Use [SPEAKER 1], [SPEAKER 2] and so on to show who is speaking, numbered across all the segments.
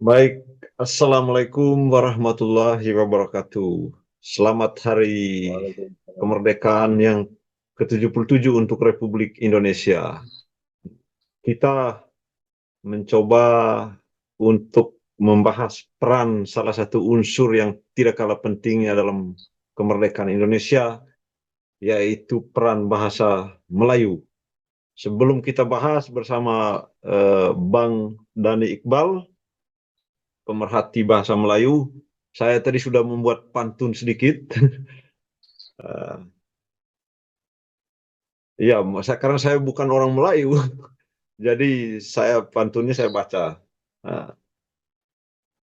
[SPEAKER 1] Baik, Assalamualaikum warahmatullahi wabarakatuh. Selamat Hari
[SPEAKER 2] Waalaikumsalam.
[SPEAKER 1] Kemerdekaan yang ke-77 untuk Republik Indonesia. Kita mencoba untuk membahas peran salah satu unsur yang tidak kalah pentingnya dalam kemerdekaan Indonesia, yaitu peran bahasa Melayu. Sebelum kita bahas bersama Bang Dani Iqbal, pemerhati bahasa Melayu, saya tadi sudah membuat pantun sedikit. Iya, karena saya bukan orang Melayu, jadi pantunnya saya baca. Eh,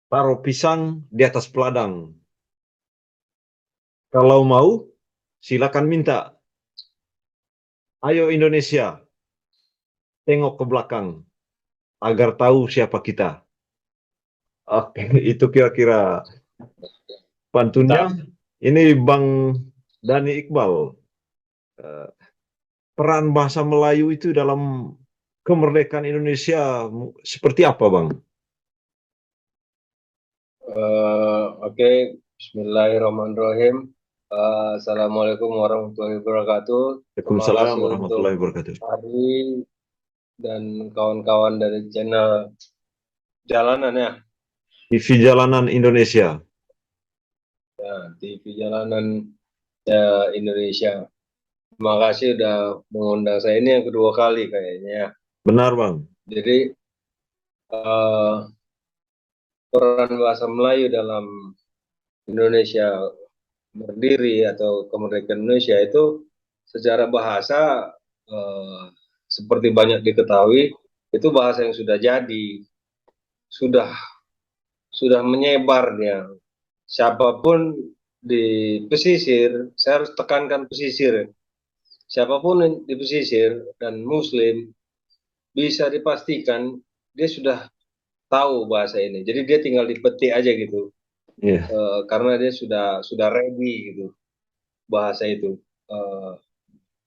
[SPEAKER 1] Taruh pisang di atas peladang. Kalau mau, silakan minta. Ayo Indonesia, tengok ke belakang agar tahu siapa kita. Oke, itu kira-kira pantunnya.
[SPEAKER 2] Mantap.
[SPEAKER 1] Ini Bang Dani Iqbal. Eh, Peran bahasa Melayu itu dalam kemerdekaan Indonesia seperti apa, Bang?
[SPEAKER 2] Oke, Bismillahirrahmanirrahim. Assalamualaikum warahmatullahi wabarakatuh. Terima
[SPEAKER 1] Waalaikumsalam
[SPEAKER 2] kasih untuk
[SPEAKER 1] warahmatullahi wabarakatuh.
[SPEAKER 2] Ari dan kawan-kawan dari channel Jalanan ya,
[SPEAKER 1] TV Jalanan Indonesia.
[SPEAKER 2] TV Jalanan Indonesia. Terima kasih udah mengundang saya, ini yang kedua kali kayaknya, ya.
[SPEAKER 1] Benar, Bang.
[SPEAKER 2] Jadi eh, peran bahasa Melayu dalam Indonesia berdiri atau kemerdekaan Indonesia itu secara bahasa, eh, seperti banyak diketahui, itu bahasa yang sudah jadi, sudah sudah menyebar dia. Siapapun di pesisir, saya harus tekankan pesisir. Siapapun di pesisir dan Muslim bisa dipastikan dia sudah tahu bahasa ini. Jadi dia tinggal dipetik aja gitu,
[SPEAKER 1] Iya.
[SPEAKER 2] karena dia sudah ready gitu bahasa itu. Eh,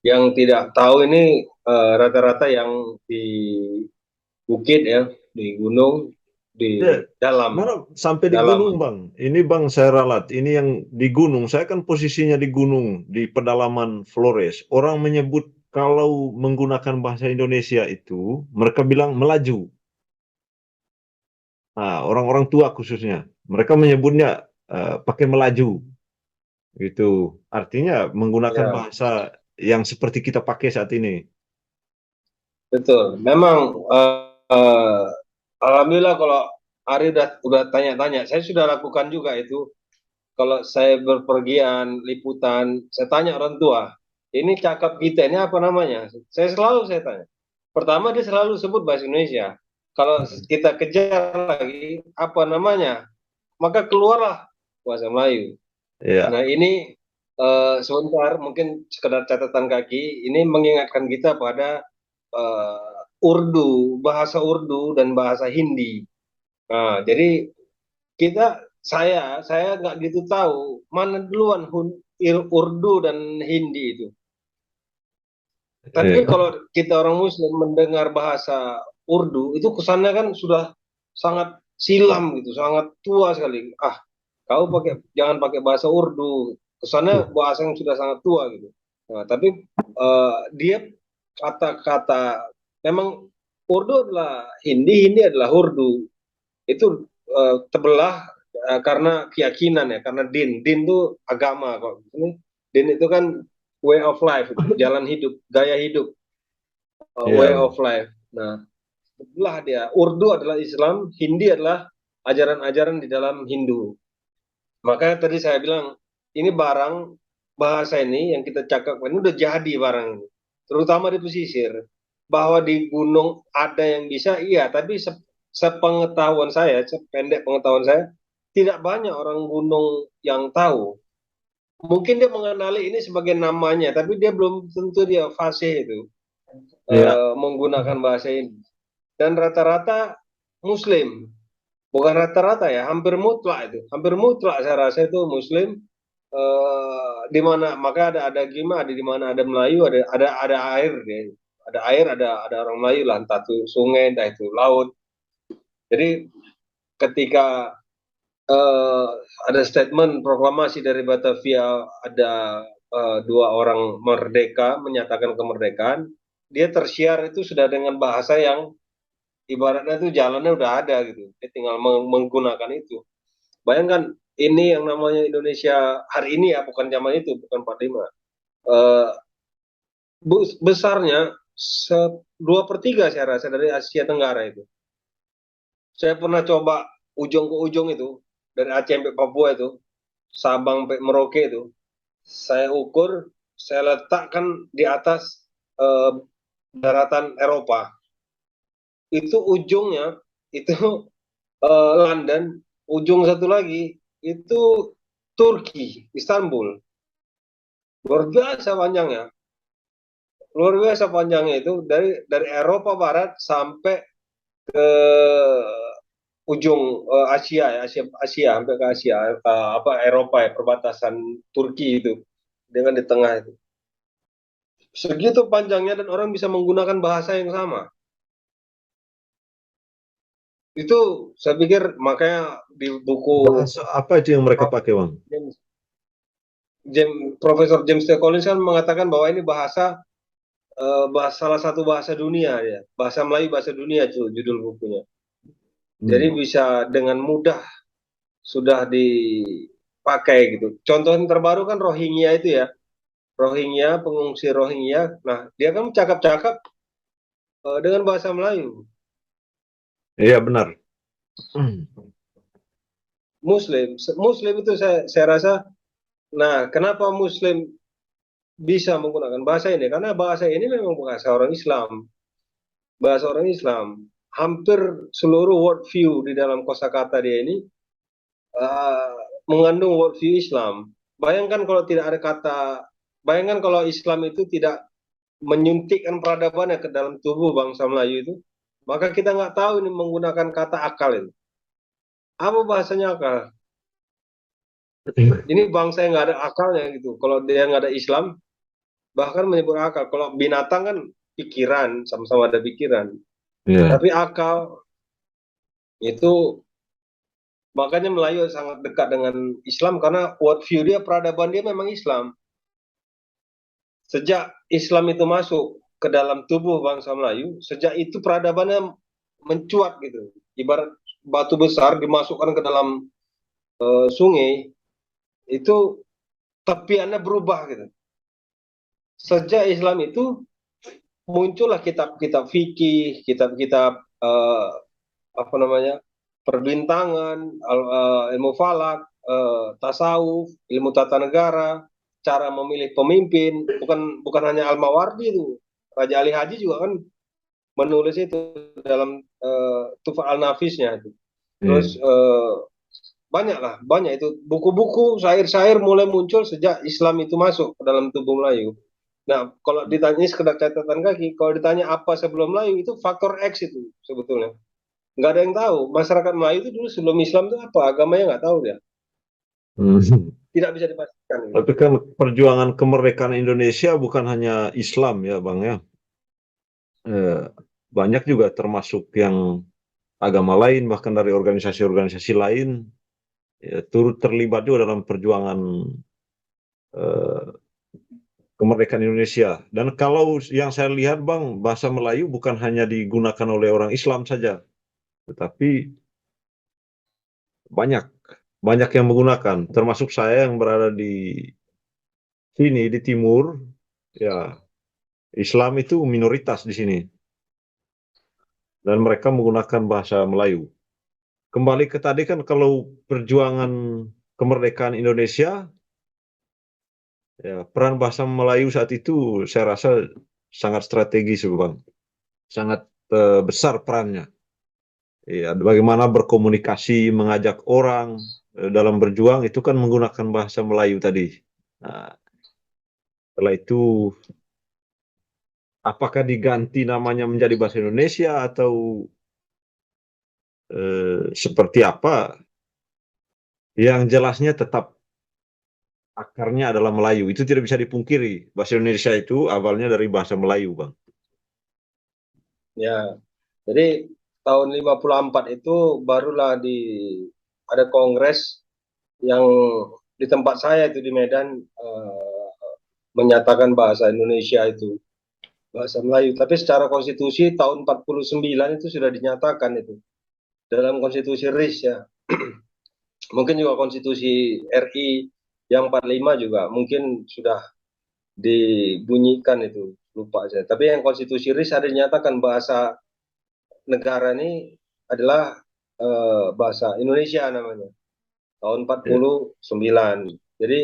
[SPEAKER 2] yang tidak tahu ini rata-rata yang di bukit ya, di gunung, di
[SPEAKER 1] Ya,
[SPEAKER 2] dalam
[SPEAKER 1] mana sampai di
[SPEAKER 2] dalam
[SPEAKER 1] gunung, Bang. Ini Bang saya ralat. Ini yang di gunung. Saya kan posisinya di gunung, di pedalaman Flores. Orang menyebut kalau menggunakan bahasa Indonesia itu, mereka bilang melaju. Nah, orang-orang tua khususnya. Mereka menyebutnya pakai melaju. Itu artinya menggunakan
[SPEAKER 2] ya,
[SPEAKER 1] bahasa yang seperti kita pakai saat ini.
[SPEAKER 2] betul. Memang alhamdulillah kalau Ari udah tanya-tanya, saya sudah lakukan juga itu. Kalau saya berpergian liputan, saya tanya orang tua, ini cakap kita ini apa namanya? Saya tanya. Pertama dia selalu sebut bahasa Indonesia. Kalau kita kejar lagi apa namanya, maka keluarlah bahasa Melayu.
[SPEAKER 1] Ya,
[SPEAKER 2] Nah ini sebentar mungkin sekedar catatan kaki, ini mengingatkan kita pada Urdu, bahasa Urdu dan bahasa Hindi. Nah, jadi saya nggak gitu tahu mana duluan Urdu dan Hindi itu. Tapi
[SPEAKER 1] ya,
[SPEAKER 2] kalau kita orang Muslim mendengar bahasa Urdu itu kesannya kan sudah sangat silam gitu, sangat tua sekali. Ah, kau jangan pakai bahasa Urdu, kesannya bahasa yang sudah sangat tua gitu. Nah, tapi dia kata-kata, memang Urdu adalah Hindi, Hindi adalah Urdu. Itu terbelah karena keyakinan ya, karena din itu agama kok. Ini din itu kan way of life, jalan hidup, gaya hidup, way
[SPEAKER 1] ya.
[SPEAKER 2] of life. Nah, terbelah dia. Urdu adalah Islam, Hindi adalah ajaran-ajaran di dalam Hindu. Makanya tadi saya bilang ini barang bahasa ini yang kita cakap ini udah jadi barang ini, terutama di pesisir. Bahwa di gunung ada yang bisa, iya, tapi sepengetahuan saya, sependek pengetahuan saya, tidak banyak orang gunung yang tahu. Mungkin dia mengenali ini sebagai namanya, tapi dia belum tentu dia fasih itu
[SPEAKER 1] Ya,
[SPEAKER 2] menggunakan bahasa ini. Dan rata-rata Muslim, bukan rata-rata ya, hampir mutlak itu, hampir mutlak saya rasa itu Muslim. Di mana maka ada gimana, di mana ada Melayu, ada air ya. Ada air, ada orang Melayu lah, entah itu sungai entah itu laut. Jadi ketika ada statement proklamasi dari Batavia, ada dua orang merdeka menyatakan kemerdekaan, dia tersiar itu sudah dengan bahasa yang ibaratnya itu jalannya udah ada gitu, dia tinggal menggunakan itu. Bayangkan ini yang namanya Indonesia hari ini ya, bukan zaman itu, bukan 45. Eh, Besarnya 2/3 saya rasa dari Asia Tenggara itu. Saya pernah coba ujung ke ujung itu, dari Aceh sampai Papua itu, Sabang sampai Merauke itu, saya ukur, saya letakkan di atas eh, daratan Eropa. Itu ujungnya, itu London, ujung satu lagi, itu Turki, Istanbul. Luar biasa panjangnya. Luar biasa panjangnya itu, dari Eropa Barat sampai ke ujung Asia ya, Asia sampai ke Asia, apa Eropa ya, perbatasan Turki itu dengan di tengah itu. Segitu panjangnya dan orang bisa menggunakan bahasa yang sama. Itu saya pikir makanya di buku
[SPEAKER 1] Bahasa apa itu yang mereka pakai, Bang?
[SPEAKER 2] James, Profesor James T. Collins kan mengatakan bahwa ini salah satu bahasa dunia ya, bahasa Melayu bahasa dunia itu judul bukunya. Jadi
[SPEAKER 1] Hmm.
[SPEAKER 2] bisa dengan mudah sudah dipakai gitu. Contoh yang terbaru kan Rohingya itu ya, Rohingya, pengungsi Rohingya. Nah, dia kan cakap-cakap dengan bahasa Melayu.
[SPEAKER 1] Iya benar. Hmm.
[SPEAKER 2] Muslim itu saya rasa. Nah, kenapa Muslim bisa menggunakan bahasa ini? Karena bahasa ini memang bahasa orang Islam. Bahasa orang Islam. Hampir seluruh worldview di dalam kosakata dia ini uh, mengandung worldview Islam. Bayangkan kalau tidak ada kata, bayangkan kalau Islam itu tidak menyuntikkan peradabannya ke dalam tubuh bangsa Melayu itu, maka kita nggak tahu ini menggunakan kata akal ini. Apa bahasanya akal? Ini bangsa yang nggak ada akalnya gitu. Kalau dia nggak ada Islam, bahkan menyebut akal. Kalau binatang kan pikiran, sama-sama ada pikiran.
[SPEAKER 1] Iya.
[SPEAKER 2] Tapi akal itu, makanya Melayu sangat dekat dengan Islam karena worldview dia, peradaban dia memang Islam. Sejak Islam itu masuk ke dalam tubuh bangsa Melayu, sejak itu peradabannya mencuat gitu. Ibarat batu besar dimasukkan ke dalam sungai, itu tepiannya berubah gitu. Sejak Islam itu muncullah kitab-kitab fikih, kitab-kitab apa namanya, perbintangan, ilmu falak, tasawuf, ilmu tata negara, cara memilih pemimpin. Bukan hanya Al-Mawardi itu, Raja Ali Haji juga kan menulis itu dalam Tufa al-Nafisnya itu. Terus
[SPEAKER 1] Iya.
[SPEAKER 2] banyak itu buku-buku syair-syair mulai muncul sejak Islam itu masuk ke dalam tubuh Melayu. Nah, kalau ditanya sekedar catatan kaki, kalau ditanya apa sebelum Melayu, itu faktor X itu sebetulnya. Nggak ada yang tahu. Masyarakat Melayu itu dulu sebelum Islam itu apa? Agamanya nggak tahu ya.
[SPEAKER 1] Hmm.
[SPEAKER 2] Tidak bisa dipastikan. Gitu.
[SPEAKER 1] Tapi kan perjuangan kemerdekaan Indonesia bukan hanya Islam ya, Bang ya. Eh, Banyak juga termasuk yang agama lain, bahkan dari organisasi-organisasi lain, ya, turut terlibat juga dalam perjuangan eh, kemerdekaan Indonesia. Dan kalau yang saya lihat, Bang, bahasa Melayu bukan hanya digunakan oleh orang Islam saja, tetapi banyak banyak yang menggunakan, termasuk saya yang berada di sini di timur, ya Islam itu minoritas di sini dan mereka menggunakan bahasa Melayu. Kembali ke tadi kan kalau perjuangan kemerdekaan Indonesia, ya peran bahasa Melayu saat itu saya rasa sangat strategis, Bang. Sangat besar perannya. Ya, bagaimana berkomunikasi, mengajak orang dalam berjuang itu kan menggunakan bahasa Melayu tadi. Nah, setelah itu apakah diganti namanya menjadi bahasa Indonesia atau seperti apa? Yang jelasnya tetap akarnya adalah Melayu. Itu tidak bisa dipungkiri. Bahasa Indonesia itu awalnya dari bahasa Melayu, Bang.
[SPEAKER 2] Ya, jadi tahun 54 itu barulah ada kongres yang di tempat saya itu di Medan, menyatakan bahasa Indonesia itu bahasa Melayu. Tapi secara konstitusi tahun 49 itu sudah dinyatakan itu dalam konstitusi RIS ya. Mungkin juga konstitusi RI yang 45 juga mungkin sudah dibunyikan itu, lupa saya. Tapi yang konstitusi RIS ada dinyatakan bahasa negara ini adalah bahasa Indonesia namanya tahun
[SPEAKER 1] Ya.
[SPEAKER 2] 49. Jadi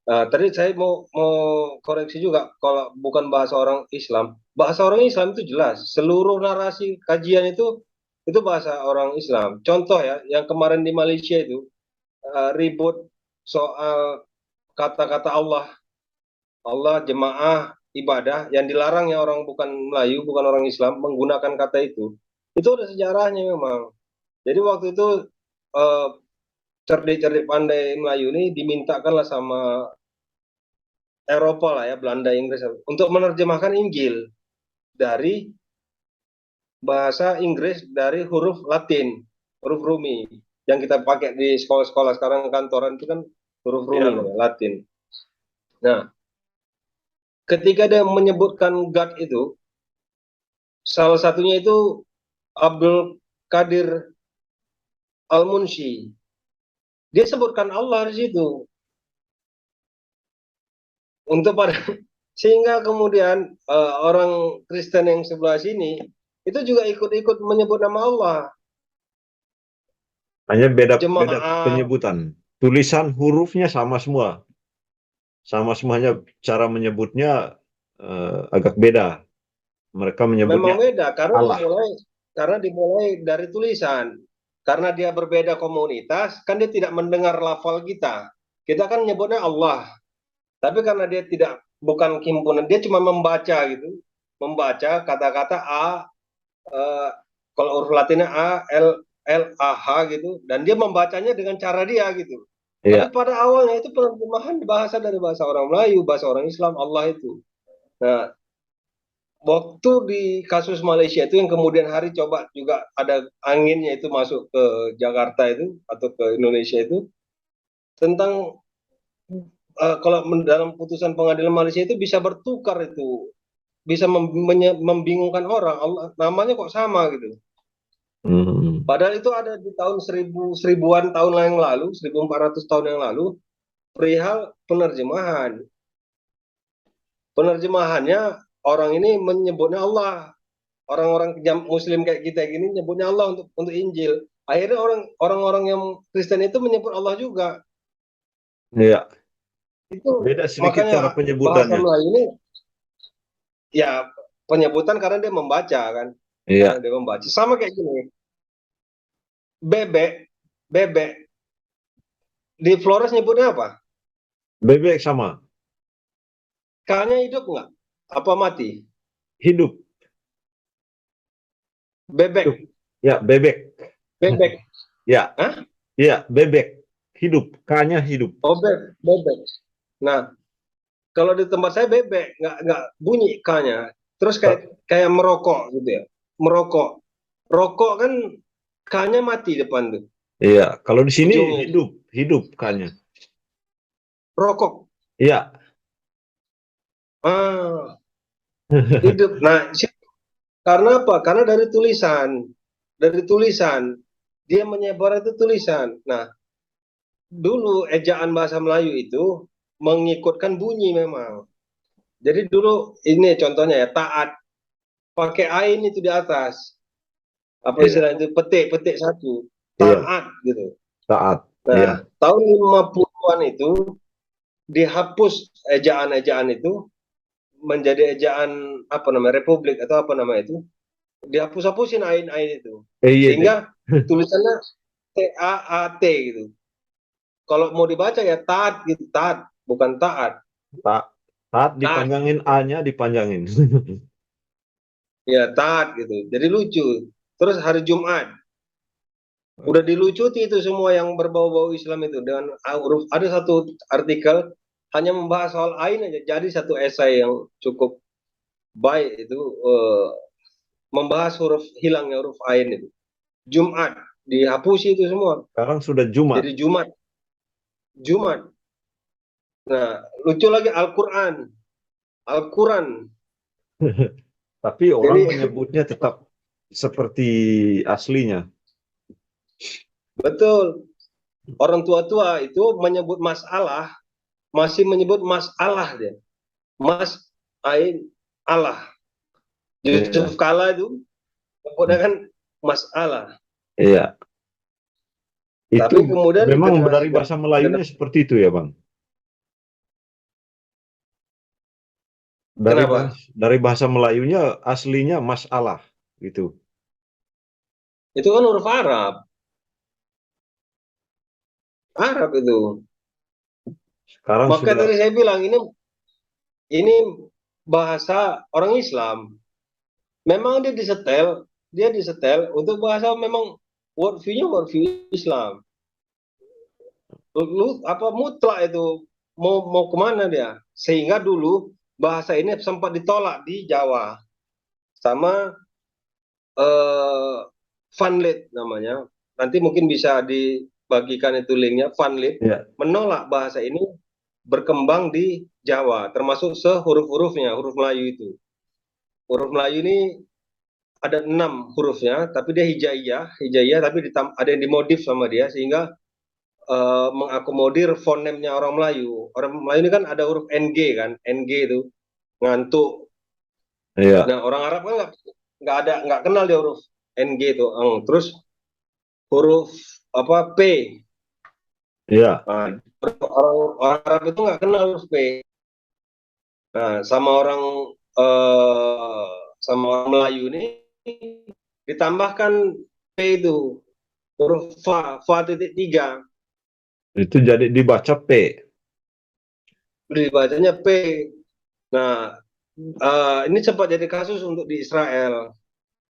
[SPEAKER 2] tadi saya mau koreksi juga, kalau bukan bahasa orang Islam itu jelas. Seluruh narasi kajian itu bahasa orang Islam. Contoh ya, yang kemarin di Malaysia itu ribut soal kata-kata Allah, jemaah, ibadah, yang dilarang ya orang bukan Melayu, bukan orang Islam menggunakan kata itu. Itu ada sejarahnya memang. Jadi waktu itu eh, cerdik-cerdik pandai Melayu ini dimintakanlah sama Eropa lah ya, Belanda, Inggris, untuk menerjemahkan Injil dari bahasa Inggris, dari huruf Latin, huruf Rumi yang kita pakai di sekolah-sekolah sekarang kantoran itu kan huruf Rumi,
[SPEAKER 1] Ya.
[SPEAKER 2] Latin. Nah, ketika dia menyebutkan God itu, salah satunya itu Abdul Qadir Al-Munshi. Dia sebutkan Allah di situ. Untuk pada sehingga kemudian orang Kristen yang sebelah sini itu juga ikut-ikut menyebut nama Allah.
[SPEAKER 1] Hanya beda-beda
[SPEAKER 2] Jemaah
[SPEAKER 1] penyebutan. Tulisan hurufnya sama semua. Sama semuanya, cara menyebutnya agak beda. Mereka
[SPEAKER 2] memang
[SPEAKER 1] menyebutnya
[SPEAKER 2] beda
[SPEAKER 1] Allah.
[SPEAKER 2] karena dimulai dari tulisan. Karena dia berbeda komunitas, kan dia tidak mendengar lafal kita. Kita kan nyebutnya Allah. Tapi karena dia tidak, bukan himpunan, dia cuma membaca gitu. Membaca kata-kata A, eh, kalau huruf Latinnya A, A, H gitu. Dan dia membacanya dengan cara dia gitu. Tapi
[SPEAKER 1] Iya.
[SPEAKER 2] pada awalnya itu penerjemahan bahasa dari bahasa orang Melayu, bahasa orang Islam, Allah itu. Nah, waktu di kasus Malaysia itu yang kemudian hari coba juga ada anginnya itu masuk ke Jakarta itu atau ke Indonesia itu tentang kalau dalam putusan pengadilan Malaysia itu bisa bertukar itu, bisa membingungkan orang, Allah namanya kok sama gitu.
[SPEAKER 1] Hmm.
[SPEAKER 2] Padahal itu ada di tahun seribuan tahun yang lalu, 1400 tahun yang lalu, perihal penerjemahan. Penerjemahannya orang ini menyebutnya Allah, orang-orang Muslim kayak kita gini nyebutnya Allah untuk Injil. Akhirnya orang-orang yang Kristen itu menyebut Allah juga.
[SPEAKER 1] Iya.
[SPEAKER 2] Itu
[SPEAKER 1] Beda sedikit cara
[SPEAKER 2] makanya bahasa
[SPEAKER 1] penyebutannya.
[SPEAKER 2] Melayu ini ya penyebutan karena dia membaca kan, karena
[SPEAKER 1] Iya.
[SPEAKER 2] dia membaca. Sama kayak gini, bebek, bebek di Flores nyebutnya apa?
[SPEAKER 1] Bebek sama.
[SPEAKER 2] K-nya hidup nggak? Apa mati?
[SPEAKER 1] Hidup. Hidup.
[SPEAKER 2] Bebek,
[SPEAKER 1] Ya, bebek.
[SPEAKER 2] bebek.
[SPEAKER 1] Ya,
[SPEAKER 2] Hah?
[SPEAKER 1] ya, bebek. Hidup. K-nya hidup.
[SPEAKER 2] Oh, bebek. Nah, kalau di tempat saya bebek, nggak bunyi K-nya. Terus kayak kayak merokok gitu ya. Merokok. Rokok kan K-nya mati depan tuh.
[SPEAKER 1] Iya, kalau di sini
[SPEAKER 2] Ujungnya itu.
[SPEAKER 1] hidup, hidup K-nya.
[SPEAKER 2] Rokok.
[SPEAKER 1] Iya.
[SPEAKER 2] Ah, hidup. Nah, karena apa? Karena dari tulisan. Dari tulisan. Dia menyebar itu tulisan. Nah, dulu ejaan bahasa Melayu itu mengikutkan bunyi memang. Jadi dulu ini contohnya ya, taat. Pakai ain itu di atas. Apa
[SPEAKER 1] Iya,
[SPEAKER 2] istilah itu? Petik satu.
[SPEAKER 1] iya,
[SPEAKER 2] Taat gitu.
[SPEAKER 1] saat. Iya,
[SPEAKER 2] Nah, tahun 50-an itu dihapus ejaan-ejaan itu menjadi ejaan apa namanya? Republik atau apa nama itu? Dihapus-hapusin ain-ain itu.
[SPEAKER 1] iya deh.
[SPEAKER 2] Sehingga tulisannya TAAT gitu. Kalau mau dibaca ya taat gitu, taat, bukan taat.
[SPEAKER 1] Tak, saat
[SPEAKER 2] Taat,
[SPEAKER 1] dipanjangin A-nya dipanjangin.
[SPEAKER 2] ya taat gitu. Jadi lucu. Terus hari Jumat, udah dilucuti itu semua yang berbau-bau Islam itu dengan huruf. Ada satu artikel hanya membahas soal ain aja. Jadi satu esai yang cukup baik itu membahas huruf hilangnya huruf ain itu. Jumat dihapusi itu semua.
[SPEAKER 1] Sekarang sudah Jumat.
[SPEAKER 2] Jadi Jumat. Jumat. Nah, lucu lagi Al-Quran. Al-Quran.
[SPEAKER 1] Tapi orang
[SPEAKER 2] Jadi
[SPEAKER 1] menyebutnya tetap seperti aslinya.
[SPEAKER 2] betul. Orang tua-tua itu menyebut masalah, masih menyebut masalah dia. Mas ain Allah.
[SPEAKER 1] Iya.
[SPEAKER 2] Yusuf Kala itu sebutnya kan masalah.
[SPEAKER 1] Iya. Itu
[SPEAKER 2] Tapi kemudian di
[SPEAKER 1] memang
[SPEAKER 2] generasi
[SPEAKER 1] dari bahasa Melayunya seperti itu ya, Bang.
[SPEAKER 2] kenapa?
[SPEAKER 1] Dari bahasa Melayunya aslinya masalah gitu.
[SPEAKER 2] Itu kan huruf Arab. Arab itu.
[SPEAKER 1] Sekarang
[SPEAKER 2] Maka
[SPEAKER 1] sudah
[SPEAKER 2] tadi saya bilang ini bahasa orang Islam. Memang dia disetel untuk bahasa memang worldview-nya worldview Islam. Lu apa mutlak itu mau kemana dia? Sehingga dulu bahasa ini sempat ditolak di Jawa sama eh, Vanlit namanya. Nanti mungkin bisa dibagikan itu linknya. Vanlit
[SPEAKER 1] ya.
[SPEAKER 2] menolak bahasa ini berkembang di Jawa, termasuk sehuruf-hurufnya, huruf Melayu itu. Huruf Melayu ini ada 6 hurufnya, tapi dia hijaiyah, tapi ada yang dimodif sama dia sehingga mengakomodir fonemnya orang Melayu. Orang Melayu ini kan ada huruf NG kan, NG itu ngantuk.
[SPEAKER 1] Iya.
[SPEAKER 2] Nah orang Arab kan nggak kenal dia huruf NG itu. Terus huruf apa P.
[SPEAKER 1] Iya.
[SPEAKER 2] Nah, orang Arab itu nggak kenal huruf P. Nah eh, sama orang Melayu ini ditambahkan P itu huruf fa titik tiga
[SPEAKER 1] Itu jadi dibaca P.
[SPEAKER 2] dibacanya P. Nah, ini sempat jadi kasus untuk di Israel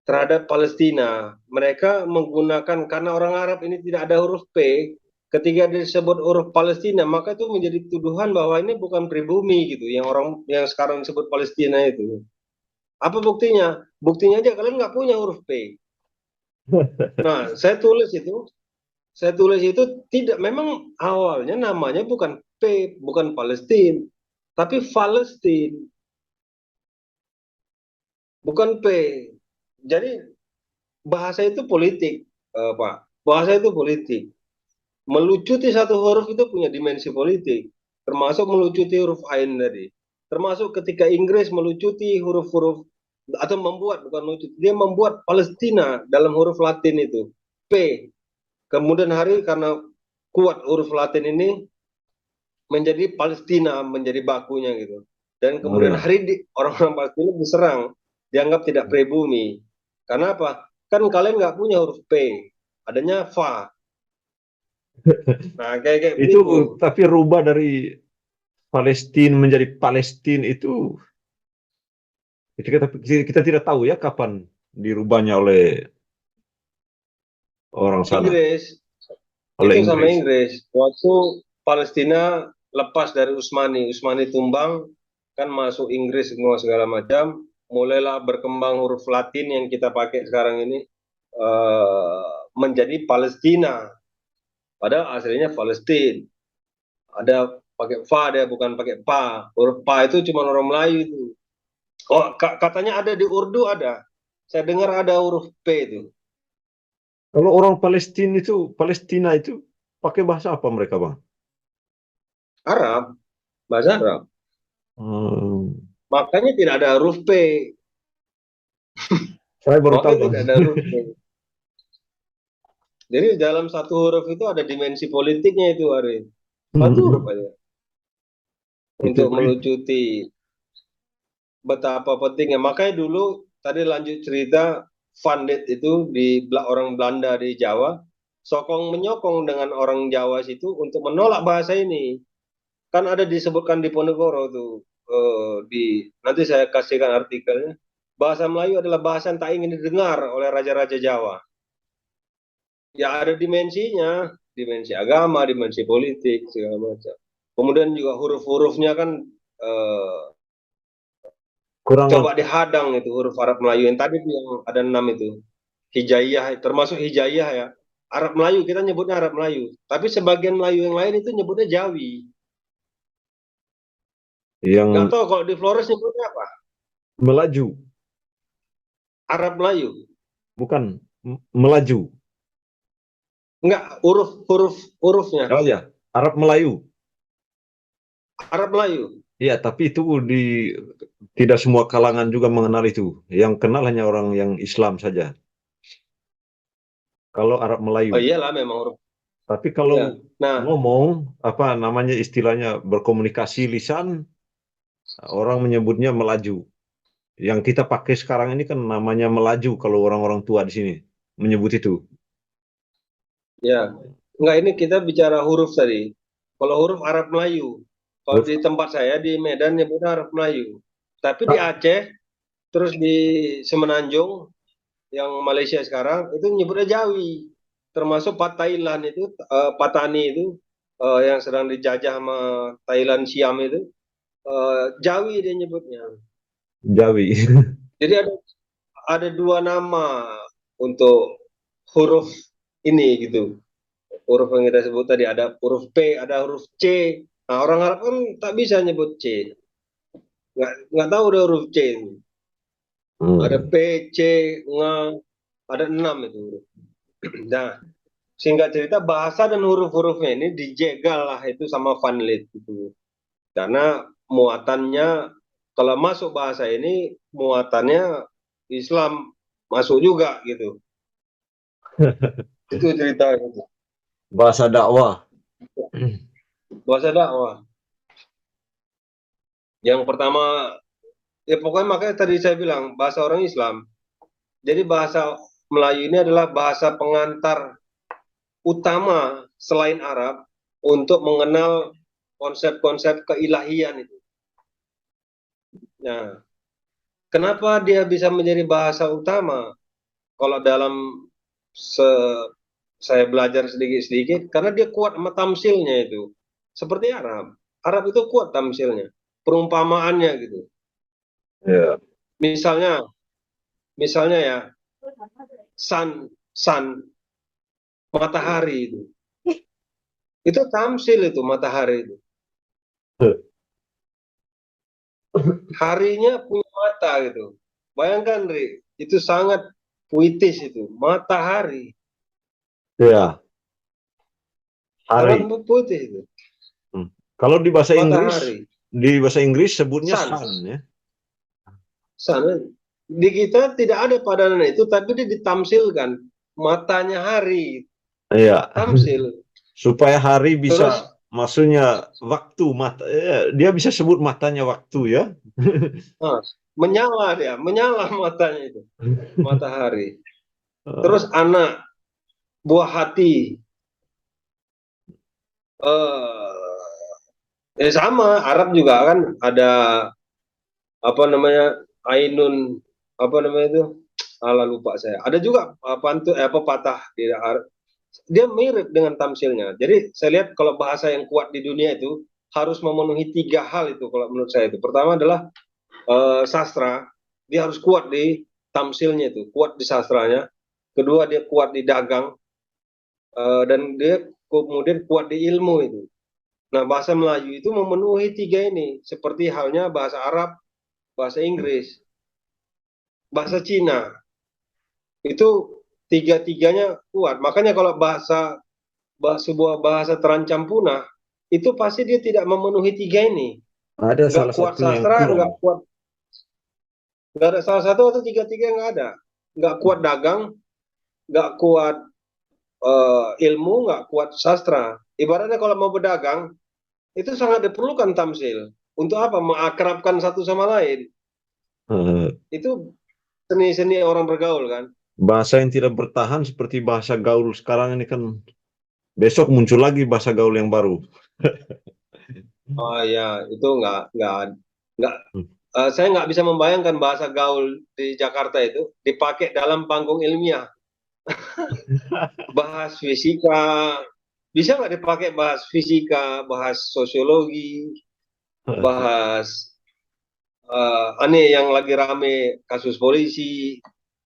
[SPEAKER 2] terhadap Palestina. Mereka menggunakan karena orang Arab ini tidak ada huruf P, ketika disebut huruf Palestina, maka itu menjadi tuduhan bahwa ini bukan pribumi gitu, yang orang yang sekarang disebut Palestina itu. Apa buktinya? Buktinya aja kalian nggak punya huruf P. Nah, saya tulis itu tidak memang awalnya namanya bukan P, bukan Palestina, tapi Palestina, bukan P. Jadi bahasa itu politik, Pak. Bahasa itu politik. Melucuti satu huruf itu punya dimensi politik, termasuk melucuti huruf ain tadi. Termasuk ketika Inggris melucuti huruf-huruf atau membuat bukan melucuti, dia membuat Palestina dalam huruf Latin itu P. Kemudian hari karena kuat huruf Latin ini menjadi Palestina menjadi bakunya gitu. Dan
[SPEAKER 1] Oh
[SPEAKER 2] kemudian
[SPEAKER 1] ya.
[SPEAKER 2] hari orang-orang Palestina diserang, dianggap tidak pribumi. Karena apa? Kan kalian nggak punya huruf P, adanya fa. Nah, kayak
[SPEAKER 1] Itu
[SPEAKER 2] begitu.
[SPEAKER 1] tapi rubah dari Palestina menjadi Palestina itu kita tidak tahu ya kapan dirubahnya oleh orang sana,
[SPEAKER 2] Inggris
[SPEAKER 1] oleh
[SPEAKER 2] itu sama
[SPEAKER 1] Inggris.
[SPEAKER 2] Inggris. Waktu Palestina lepas dari Utsmani tumbang, kan masuk Inggris semua segala macam, mulailah berkembang huruf Latin yang kita pakai sekarang ini menjadi Palestina. Padahal aslinya Palestina. Ada pakai fa, dia bukan pakai pa. Huruf pa itu cuma orang Melayu itu. Oh, katanya ada di Urdu ada. Saya dengar ada huruf P itu.
[SPEAKER 1] Kalau orang Palestina itu pakai bahasa apa mereka, Bang?
[SPEAKER 2] Arab, bahasa Arab.
[SPEAKER 1] Hmm,
[SPEAKER 2] Makanya tidak ada huruf P.
[SPEAKER 1] saya baru tahu,
[SPEAKER 2] Makanya
[SPEAKER 1] Bang.
[SPEAKER 2] tidak ada huruf P. Jadi dalam satu huruf itu ada dimensi politiknya itu, Ari. Satu huruf aja.
[SPEAKER 1] Itu
[SPEAKER 2] Untuk melucuti betapa pentingnya. Makanya dulu tadi lanjut cerita Van Dit itu di orang Belanda di Jawa sokong menyokong dengan orang Jawa situ untuk menolak bahasa ini. Kan ada disebutkan di Ponegoro tuh nanti saya kasihkan artikelnya. Bahasa Melayu adalah bahasa yang tak ingin didengar oleh raja-raja Jawa. Ya ada dimensinya, dimensi agama, dimensi politik segala macam. Kemudian juga huruf-hurufnya kan eh,
[SPEAKER 1] kurang
[SPEAKER 2] Coba
[SPEAKER 1] lebih.
[SPEAKER 2] dihadang itu huruf Arab Melayu yang tadi tuh yang ada 6 itu. Hijaiyah, termasuk hijaiyah ya. Arab Melayu, kita nyebutnya Arab Melayu. Tapi sebagian Melayu yang lain itu nyebutnya Jawi. Nggak
[SPEAKER 1] Yang
[SPEAKER 2] tahu kalau di Flores nyebutnya apa?
[SPEAKER 1] melaju,
[SPEAKER 2] Arab Melayu.
[SPEAKER 1] bukan melaju.
[SPEAKER 2] Enggak, hurufnya.
[SPEAKER 1] Oh ya, Arab Melayu.
[SPEAKER 2] Arab Melayu.
[SPEAKER 1] Iya, tapi itu tidak semua kalangan juga mengenal itu. Yang kenal hanya orang yang Islam saja. Kalau Arab
[SPEAKER 2] Oh
[SPEAKER 1] Melayu.
[SPEAKER 2] iyalah memang huruf.
[SPEAKER 1] Tapi kalau
[SPEAKER 2] Ya. Nah,
[SPEAKER 1] ngomong, apa namanya istilahnya berkomunikasi lisan, orang menyebutnya melaju. Yang kita pakai sekarang ini kan namanya melaju kalau orang-orang tua di sini menyebut itu.
[SPEAKER 2] ya. Enggak, ini kita bicara huruf tadi. Kalau huruf Arab Melayu. Kalau
[SPEAKER 1] Huruf
[SPEAKER 2] di tempat saya di Medan nyebutnya Arab Melayu. Tapi di Aceh, terus di Semenanjung, yang Malaysia sekarang, itu nyebutnya Jawi. Termasuk Pak Thailand itu, Patani itu, yang sedang dijajah sama Thailand Siam itu, Jawi dia nyebutnya.
[SPEAKER 1] Jawi.
[SPEAKER 2] Jadi ada dua nama untuk huruf ini gitu. Huruf yang kita sebut tadi ada huruf P, ada huruf C. Nah, orang Arab kan tak bisa nyebut C. Nggak tahu ada huruf C itu. Ada
[SPEAKER 1] Hmm.
[SPEAKER 2] P, C, Nga, ada 6 itu huruf. Nah, singkat cerita bahasa dan huruf-hurufnya ini dijegal lah itu sama Van Lith gitu. Karena muatannya kalau masuk bahasa ini muatannya Islam masuk juga gitu. Itu cerita itu.
[SPEAKER 1] Bahasa dakwah.
[SPEAKER 2] Bahasa dakwah. Yang pertama ya pokoknya makanya tadi saya bilang bahasa orang Islam. Jadi bahasa Melayu ini adalah bahasa pengantar utama selain Arab untuk mengenal konsep-konsep keilahian itu. Nah, kenapa dia bisa menjadi bahasa utama? Kalau dalam se saya belajar sedikit-sedikit, karena dia kuat sama tamsilnya itu. Seperti Arab. Arab itu kuat tamsilnya. Perumpamaannya gitu.
[SPEAKER 1] Ya.
[SPEAKER 2] Misalnya, misalnya ya, sun, matahari itu. Itu tamsil itu matahari itu. Harinya punya mata gitu. Bayangkan, Ri, itu sangat puitis itu. Matahari.
[SPEAKER 1] Ya,
[SPEAKER 2] Sangat
[SPEAKER 1] hari.
[SPEAKER 2] putih itu.
[SPEAKER 1] Hmm. Kalau
[SPEAKER 2] Matahari.
[SPEAKER 1] di bahasa Inggris sebutnya
[SPEAKER 2] Sun.
[SPEAKER 1] sun ya.
[SPEAKER 2] Sana. Di kita tidak ada padanan itu, tapi dia ditamsilkan. Matanya hari.
[SPEAKER 1] Iya.
[SPEAKER 2] Tamsil.
[SPEAKER 1] Supaya hari
[SPEAKER 2] Terus
[SPEAKER 1] bisa maksudnya waktu mata dia bisa sebut matanya waktu ya.
[SPEAKER 2] ah, menyala dia. Menyala matanya itu. Matahari. Terus anak. Buah hati. Sama. Arab juga kan ada apa namanya ainun apa namanya itu ala lupa saya ada juga patah dia mirip dengan tamsilnya jadi saya lihat kalau bahasa yang kuat di dunia itu harus memenuhi 3 hal itu kalau menurut saya itu pertama adalah sastra dia harus kuat di tamsilnya itu kuat di sastranya kedua dia kuat di dagang dan dia kemudian kuat di ilmu itu nah bahasa Melayu itu memenuhi 3 ini seperti halnya bahasa Arab bahasa Inggris bahasa Cina itu tiga-tiganya kuat. Makanya kalau sebuah bahasa terancam punah itu pasti dia tidak memenuhi 3 ini.
[SPEAKER 1] Ada
[SPEAKER 2] Nggak
[SPEAKER 1] salah
[SPEAKER 2] kuat
[SPEAKER 1] satunya yang
[SPEAKER 2] sastra,
[SPEAKER 1] kurang.
[SPEAKER 2] nggak kuat, nggak ada salah satu atau tiga-tiga nggak ada. Nggak kuat dagang, nggak kuat ilmu, nggak kuat sastra. Ibaratnya kalau mau berdagang itu sangat diperlukan tamsil. Untuk apa? Mengakrabkan satu sama lain.
[SPEAKER 1] Eh,
[SPEAKER 2] Itu seni-seni orang bergaul kan.
[SPEAKER 1] Bahasa yang tidak bertahan seperti bahasa gaul sekarang ini kan besok muncul lagi bahasa gaul yang baru.
[SPEAKER 2] Oh ya, itu nggak saya nggak bisa membayangkan bahasa gaul di Jakarta itu dipakai dalam panggung ilmiah. Bahas fisika, bisa nggak dipakai bahas fisika, bahas sosiologi, bahas Aneh yang lagi rame kasus polisi,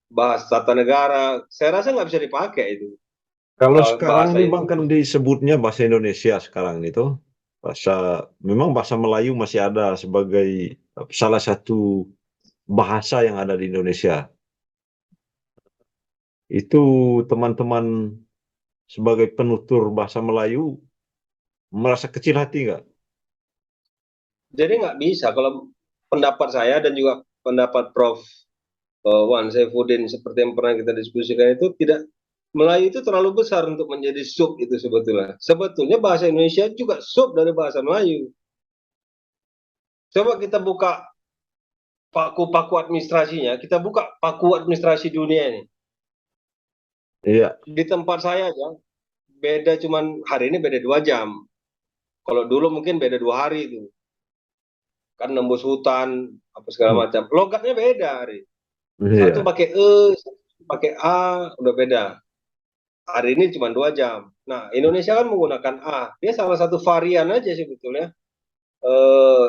[SPEAKER 2] bahas tata negara, saya rasa nggak bisa dipakai itu
[SPEAKER 1] Kalau sekarang
[SPEAKER 2] bahasa
[SPEAKER 1] ini Bang
[SPEAKER 2] itu.
[SPEAKER 1] kan disebutnya bahasa Indonesia sekarang itu. Bahasa memang bahasa Melayu masih ada sebagai salah satu bahasa yang ada di Indonesia. Itu teman-teman sebagai penutur bahasa Melayu merasa kecil hati nggak?
[SPEAKER 2] Jadi nggak bisa kalau pendapat saya dan juga pendapat Prof. Wan Saifuddin seperti yang pernah kita diskusikan itu tidak, Melayu itu terlalu besar untuk menjadi sub itu sebetulnya. Sebetulnya bahasa Indonesia juga sub dari bahasa Melayu. Coba kita buka paku-paku administrasinya, kita buka paku administrasi dunia ini.
[SPEAKER 1] Iya,
[SPEAKER 2] Di tempat saya aja, beda cuman hari ini beda 2 jam. Kalau dulu mungkin beda 2 hari itu. Kan nembus hutan, apa segala
[SPEAKER 1] hmm,
[SPEAKER 2] macam. Logatnya beda hari. Satu
[SPEAKER 1] iya,
[SPEAKER 2] pakai satu pakai A, udah beda. Hari ini cuma 2 jam. Nah, Indonesia kan menggunakan A. Dia salah satu varian aja sebetulnya eh,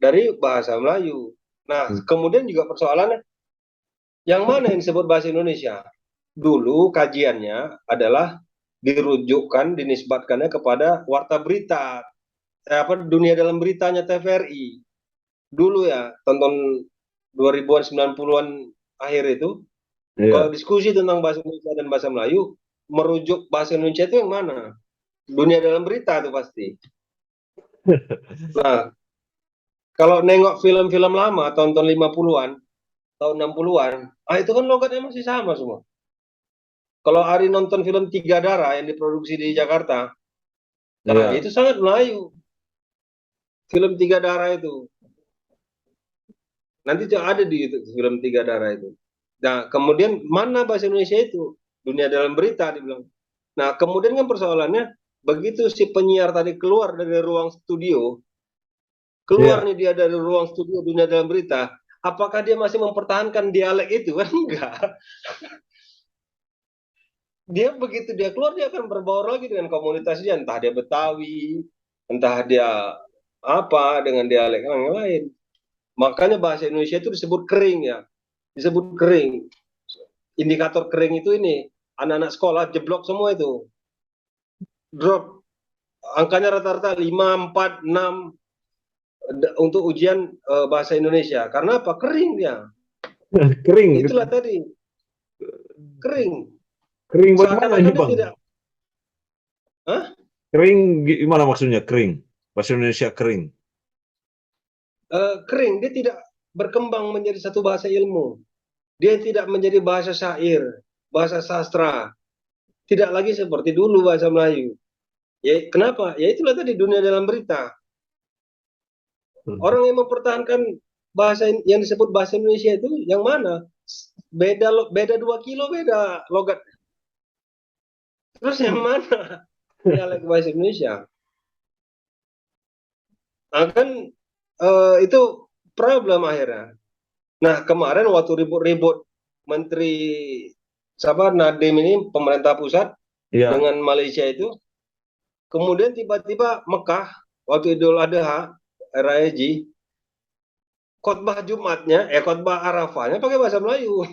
[SPEAKER 2] dari bahasa Melayu. Nah,
[SPEAKER 1] hmm,
[SPEAKER 2] kemudian juga persoalannya, yang mana yang disebut bahasa Indonesia? Dulu kajiannya adalah dirujukkan, dinisbatkannya kepada warta berita, apa dunia dalam beritanya TVRI. Dulu ya, tonton 2000-an 90-an akhir itu, kalau
[SPEAKER 1] iya.
[SPEAKER 2] diskusi tentang bahasa Indonesia dan bahasa Melayu, merujuk bahasa Indonesia itu yang mana? Dunia dalam berita itu pasti. Nah, kalau nengok film-film lama, tonton 50-an, tahun 60-an, itu kan logatnya masih sama semua. Kalau Ari nonton film Tiga Darah yang diproduksi di Jakarta, nah
[SPEAKER 1] Iya.
[SPEAKER 2] itu sangat Melayu. Film Tiga Darah itu. Nanti ada di YouTube film Tiga Darah itu. Nah, kemudian mana bahasa Indonesia itu? Dunia dalam berita dibilang. Nah, kemudian kan persoalannya, begitu si penyiar tadi keluar dari ruang studio, keluar
[SPEAKER 1] Iya.
[SPEAKER 2] nih dia dari ruang studio dunia dalam berita, apakah dia masih mempertahankan dialek itu? Kan enggak. Dia begitu dia keluar, dia akan berbaur lagi dengan komunitasnya, entah dia Betawi, entah dia apa, dengan dialek yang lain. Makanya bahasa Indonesia itu disebut kering ya, disebut kering. Indikator kering itu ini, anak-anak sekolah jeblok semua itu, drop, angkanya rata-rata 5, 4, 6 untuk ujian bahasa Indonesia. Karena apa? Kering dia.
[SPEAKER 1] Kering.
[SPEAKER 2] Itulah tadi, kering.
[SPEAKER 1] Kering bagaimana ini
[SPEAKER 2] Seakan-akan dia
[SPEAKER 1] Bang?
[SPEAKER 2] tidak, Hah?
[SPEAKER 1] Kering gimana maksudnya kering? Bahasa Indonesia kering.
[SPEAKER 2] Kering. Dia tidak berkembang menjadi satu bahasa ilmu. Dia tidak menjadi bahasa syair, bahasa sastra. Tidak lagi seperti dulu bahasa Melayu. Ya, kenapa? Ya itulah tadi dunia dalam berita. Orang yang mempertahankan bahasa yang disebut bahasa Indonesia itu yang mana? Beda beda 2 kilo beda logat. Terus yang mana dialek bahasa Indonesia? Nah, kan itu problem akhirnya. Nah, kemarin waktu ribut-ribut Menteri siapa Nadiem ini, pemerintah pusat
[SPEAKER 1] Iya.
[SPEAKER 2] dengan Malaysia itu, kemudian tiba-tiba Mekah waktu Idul Adha, Raya Haji, khotbah Jumatnya, khotbah Arafahnya pakai bahasa Melayu.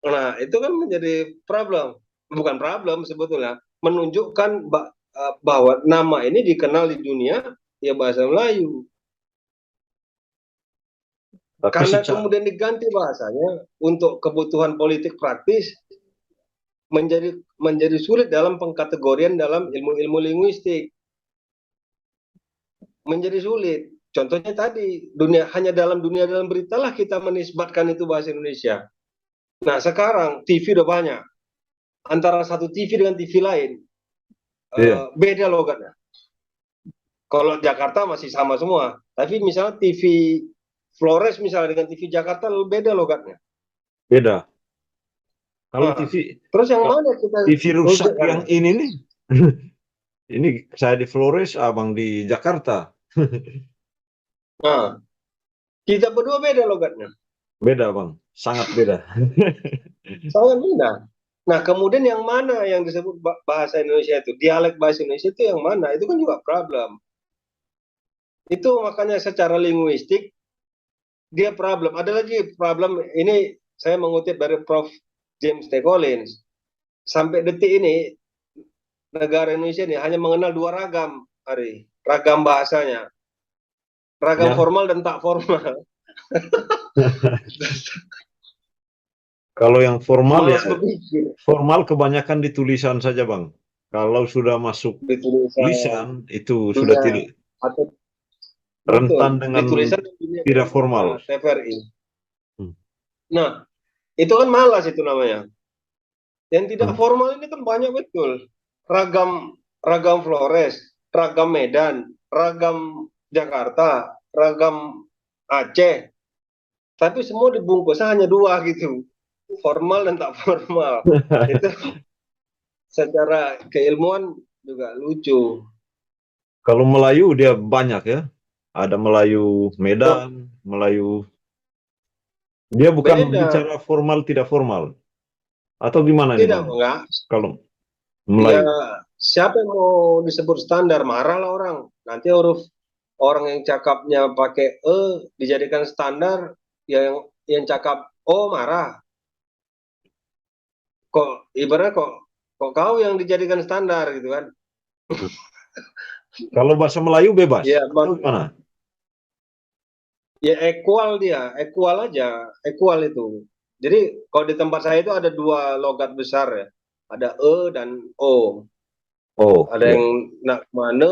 [SPEAKER 2] Nah, itu kan menjadi problem. Bukan problem sebetulnya, menunjukkan bahwa nama ini dikenal di dunia ya bahasa Melayu.
[SPEAKER 1] Tapi
[SPEAKER 2] Karena
[SPEAKER 1] secara
[SPEAKER 2] kemudian diganti bahasanya untuk kebutuhan politik praktis, menjadi menjadi sulit dalam pengkategorian dalam ilmu-ilmu linguistik, menjadi sulit. Contohnya tadi, hanya dalam dunia dalam beritalah kita menisbatkan itu bahasa Indonesia. Nah, sekarang TV udah banyak. Antara satu TV dengan TV lain,
[SPEAKER 1] iya,
[SPEAKER 2] beda logatnya. Kalau Jakarta masih sama semua, tapi misalnya TV Flores misalnya dengan TV Jakarta beda logatnya.
[SPEAKER 1] beda. Kalau
[SPEAKER 2] Nah,
[SPEAKER 1] TV
[SPEAKER 2] terus yang
[SPEAKER 1] kalau
[SPEAKER 2] mana kita
[SPEAKER 1] TV rusak
[SPEAKER 2] rujukkan?
[SPEAKER 1] yang ini nih. Ini saya di Flores, Abang di Jakarta.
[SPEAKER 2] Nah, kita berdua beda logatnya.
[SPEAKER 1] Beda, Bang. Sangat beda.
[SPEAKER 2] Sangat beda. Nah, kemudian yang mana yang disebut bahasa Indonesia itu? Dialek bahasa Indonesia itu yang mana? Itu kan juga problem. Itu makanya secara linguistik dia problem. Ada lagi problem ini saya mengutip dari Prof. James T. Collins. Sampai detik ini negara Indonesia ini hanya mengenal dua ragam, Ari. Ragam bahasanya. Ragam
[SPEAKER 1] Ya.
[SPEAKER 2] formal dan tak formal.
[SPEAKER 1] Kalau yang formal ya,
[SPEAKER 2] Malas berpikir
[SPEAKER 1] formal kebanyakan di tulisan saja, Bang. Kalau sudah masuk
[SPEAKER 2] di tulisan
[SPEAKER 1] tulisan itu sudah
[SPEAKER 2] dunia
[SPEAKER 1] tidak
[SPEAKER 2] atau
[SPEAKER 1] rentan
[SPEAKER 2] betul di
[SPEAKER 1] dengan
[SPEAKER 2] tulisan dunia
[SPEAKER 1] tidak formal.
[SPEAKER 2] TVRI.
[SPEAKER 1] Hmm.
[SPEAKER 2] Nah, itu kan malas itu namanya. Yang tidak
[SPEAKER 1] Hmm.
[SPEAKER 2] formal ini kan banyak betul. Ragam ragam Flores, ragam Medan, ragam Jakarta, ragam Aceh. Tapi semua dibungkusnya hanya dua gitu. Formal dan tak formal. Itu secara keilmuan juga lucu.
[SPEAKER 1] Kalau Melayu dia banyak ya. Ada Melayu
[SPEAKER 2] Tuh,
[SPEAKER 1] Medan, Melayu. Dia bukan
[SPEAKER 2] beda.
[SPEAKER 1] bicara formal tidak formal. Atau gimana nih
[SPEAKER 2] Tidak,
[SPEAKER 1] Bang?
[SPEAKER 2] enggak.
[SPEAKER 1] Kalau
[SPEAKER 2] Ya,
[SPEAKER 1] Melayu.
[SPEAKER 2] siapa yang mau disebut standar? Marah lah orang. Nanti huruf orang yang cakapnya pakai dijadikan standar, yang cakap marah. Kok ibaratnya kok kau yang dijadikan standar gitu kan?
[SPEAKER 1] Kalau bahasa Melayu bebas.
[SPEAKER 2] Ya,
[SPEAKER 1] Atau gimana?
[SPEAKER 2] ya equal dia, equal aja, equal itu. Jadi kalau di tempat saya itu ada dua logat besar ya, ada dan o.
[SPEAKER 1] Oh,
[SPEAKER 2] Ada
[SPEAKER 1] ya.
[SPEAKER 2] yang nak kemana,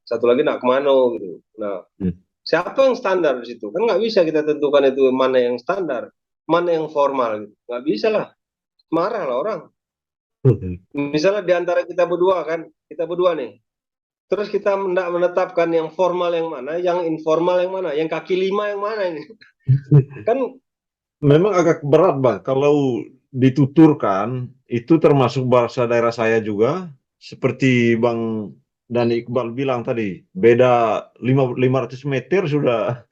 [SPEAKER 2] satu lagi nak kemana gitu. Nah,
[SPEAKER 1] Hmm.
[SPEAKER 2] siapa yang standar di situ? Kan nggak bisa kita tentukan itu mana yang standar, mana yang formal gitu. Nggak bisa lah, marah lah orang. Misalnya di antara kita berdua kan, kita berdua nih. Terus kita menetapkan yang formal yang mana, yang informal yang mana, yang kaki lima yang mana ini. Kan
[SPEAKER 1] Memang agak berat, Bang. Kalau dituturkan, itu termasuk bahasa daerah saya juga. Seperti Bang Dani Iqbal bilang tadi, beda 500 meter sudah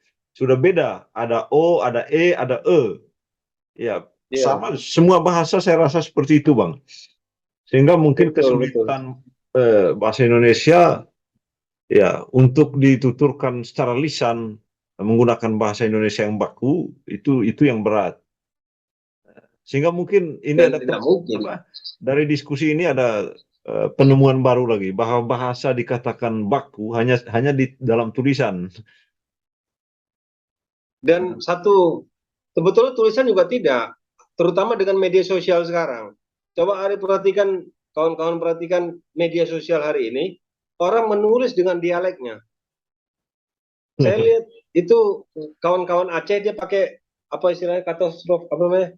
[SPEAKER 1] beda. Ada O, ada E, ada E. Ya,
[SPEAKER 2] iya,
[SPEAKER 1] sama semua bahasa saya rasa seperti itu, Bang. Sehingga mungkin
[SPEAKER 2] betul betul.
[SPEAKER 1] kesulitan bahasa Indonesia ya untuk dituturkan secara lisan menggunakan bahasa Indonesia yang baku itu yang berat. Sehingga mungkin ini
[SPEAKER 2] Dan
[SPEAKER 1] ada
[SPEAKER 2] tidak mungkin.
[SPEAKER 1] apa, dari diskusi ini ada penemuan baru lagi bahwa bahasa dikatakan baku hanya di dalam tulisan.
[SPEAKER 2] Dan satu, sebetulnya tulisan juga tidak, terutama dengan media sosial sekarang. Coba Ari perhatikan, kawan-kawan perhatikan media sosial hari ini, orang menulis dengan dialeknya. Saya lihat itu kawan-kawan Aceh dia pakai apa istilahnya katastrof apa namanya?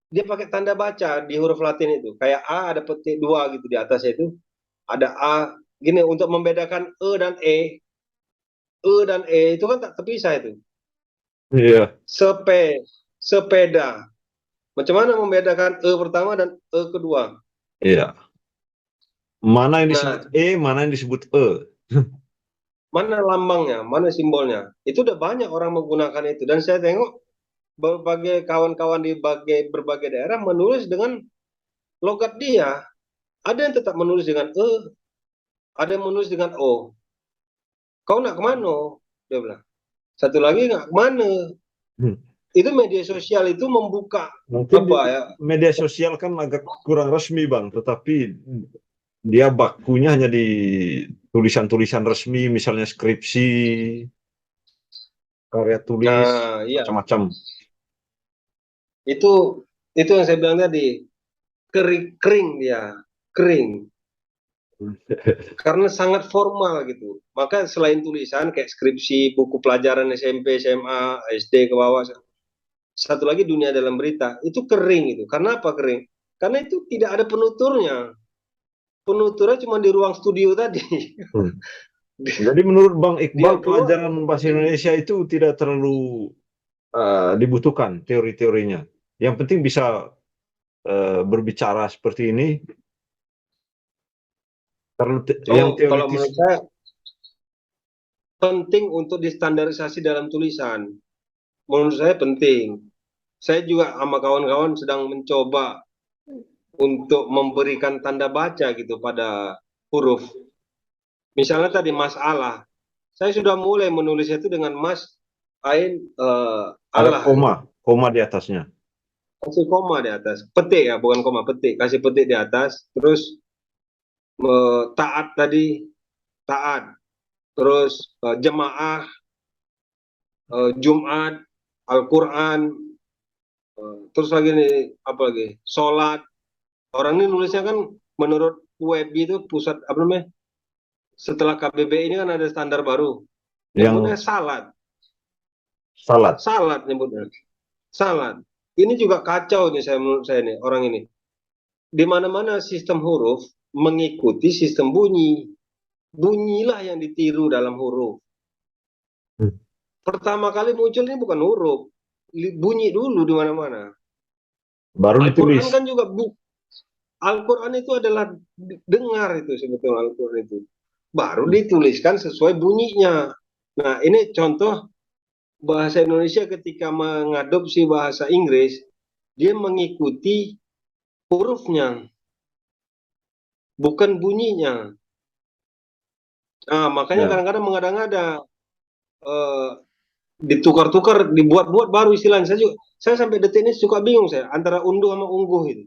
[SPEAKER 2] Dia pakai tanda baca di huruf Latin itu. Kayak A ada petik dua gitu di atasnya itu. Ada A gini untuk membedakan E dan E. E dan E itu kan tak terpisah itu.
[SPEAKER 1] Iya,
[SPEAKER 2] Sepeda. Macam mana membedakan E pertama dan E kedua?
[SPEAKER 1] iya. Mana yang disebut
[SPEAKER 2] Nah,
[SPEAKER 1] E, mana yang disebut E.
[SPEAKER 2] mana lambangnya, mana simbolnya? Itu udah banyak orang menggunakan itu. Dan saya tengok berbagai kawan-kawan di berbagai daerah menulis dengan logat dia. Ada yang tetap menulis dengan ada yang menulis dengan O. Kau nak kemana? Dia bilang. Satu lagi nggak kemana?
[SPEAKER 1] Hmm.
[SPEAKER 2] Itu media sosial itu membuka
[SPEAKER 1] Mungkin di
[SPEAKER 2] apa ya?
[SPEAKER 1] media sosial kan agak kurang resmi, Bang, tetapi dia bakunya hanya di tulisan-tulisan resmi, misalnya skripsi, karya tulis,
[SPEAKER 2] Nah, iya.
[SPEAKER 1] macam-macam.
[SPEAKER 2] Itu itu yang saya bilang tadi. Kering, kering dia, kering. Karena sangat formal gitu. Maka selain tulisan kayak skripsi, buku pelajaran SMP, SMA, SD ke bawah, satu lagi dunia dalam berita itu kering itu. Karena apa kering? Karena itu tidak ada penuturnya. Penuturnya cuma di ruang studio tadi.
[SPEAKER 1] Hmm. Jadi menurut Bang
[SPEAKER 2] Dia
[SPEAKER 1] Iqbal,
[SPEAKER 2] keluar.
[SPEAKER 1] pelajaran bahasa Indonesia itu tidak terlalu dibutuhkan teori-teorinya. Yang penting bisa berbicara seperti ini. Terlalu yang
[SPEAKER 2] Oh, kalau
[SPEAKER 1] teoritis.
[SPEAKER 2] menurut saya penting untuk distandarisasi dalam tulisan. Menurut saya penting. Saya juga sama kawan-kawan sedang mencoba untuk memberikan tanda baca gitu pada huruf. Misalnya tadi masalah. Saya sudah mulai menulis itu dengan mas, ain,
[SPEAKER 1] Ada
[SPEAKER 2] Allah.
[SPEAKER 1] koma di atasnya.
[SPEAKER 2] Kasih koma di atas. Petik ya, bukan koma, petik. Kasih petik di atas. Terus taat tadi, taat. Terus jemaah, Jumat, Al-Quran, terus lagi nih, apa lagi? Sholat. Orang ini nulisnya kan menurut web itu pusat, apa namanya? Setelah KBBI ini kan ada standar baru. Nyebutnya
[SPEAKER 1] Yang
[SPEAKER 2] salat.
[SPEAKER 1] salat.
[SPEAKER 2] Salat nyebutnya. Salat. Ini juga kacau nih saya, menurut saya nih, orang ini. Di mana-mana sistem huruf mengikuti sistem bunyi. Bunyilah yang ditiru dalam huruf.
[SPEAKER 1] Hmm.
[SPEAKER 2] Pertama kali muncul ini bukan huruf, bunyi dulu di mana-mana.
[SPEAKER 1] Baru
[SPEAKER 2] Al-Quran
[SPEAKER 1] ditulis.
[SPEAKER 2] kan juga Al-Quran itu adalah dengar itu sebetulnya Al-Quran itu. Baru dituliskan sesuai bunyinya. Nah, ini contoh bahasa Indonesia ketika mengadopsi bahasa Inggris, dia mengikuti hurufnya, bukan bunyinya. Nah, makanya
[SPEAKER 1] Ya.
[SPEAKER 2] kadang-kadang mengada-ngada, eh, ditukar-tukar, dibuat-buat baru istilahnya. Saya sampai detik ini suka bingung saya antara unduh sama ungguh itu.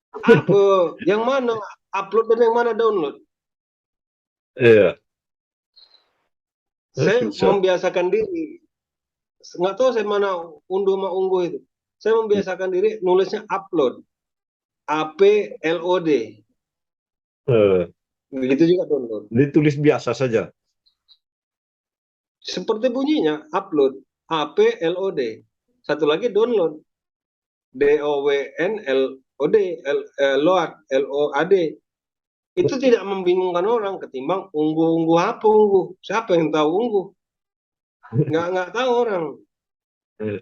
[SPEAKER 2] Apa yang mana upload dan yang mana download?
[SPEAKER 1] Iya.
[SPEAKER 2] Saya
[SPEAKER 1] Susah.
[SPEAKER 2] membiasakan diri, nggak tahu saya mana unduh sama ungguh itu. Saya membiasakan diri nulisnya upload, APLOD.
[SPEAKER 1] Eh,
[SPEAKER 2] Begitu juga download.
[SPEAKER 1] Ditulis biasa saja.
[SPEAKER 2] Seperti bunyinya upload, APLOD. Satu lagi download, DOWNLOD, load, LOAD. Itu tidak membingungkan orang ketimbang ungguh-ungguh apa ungguh. Siapa yang tahu ungguh? Nggak tahu orang.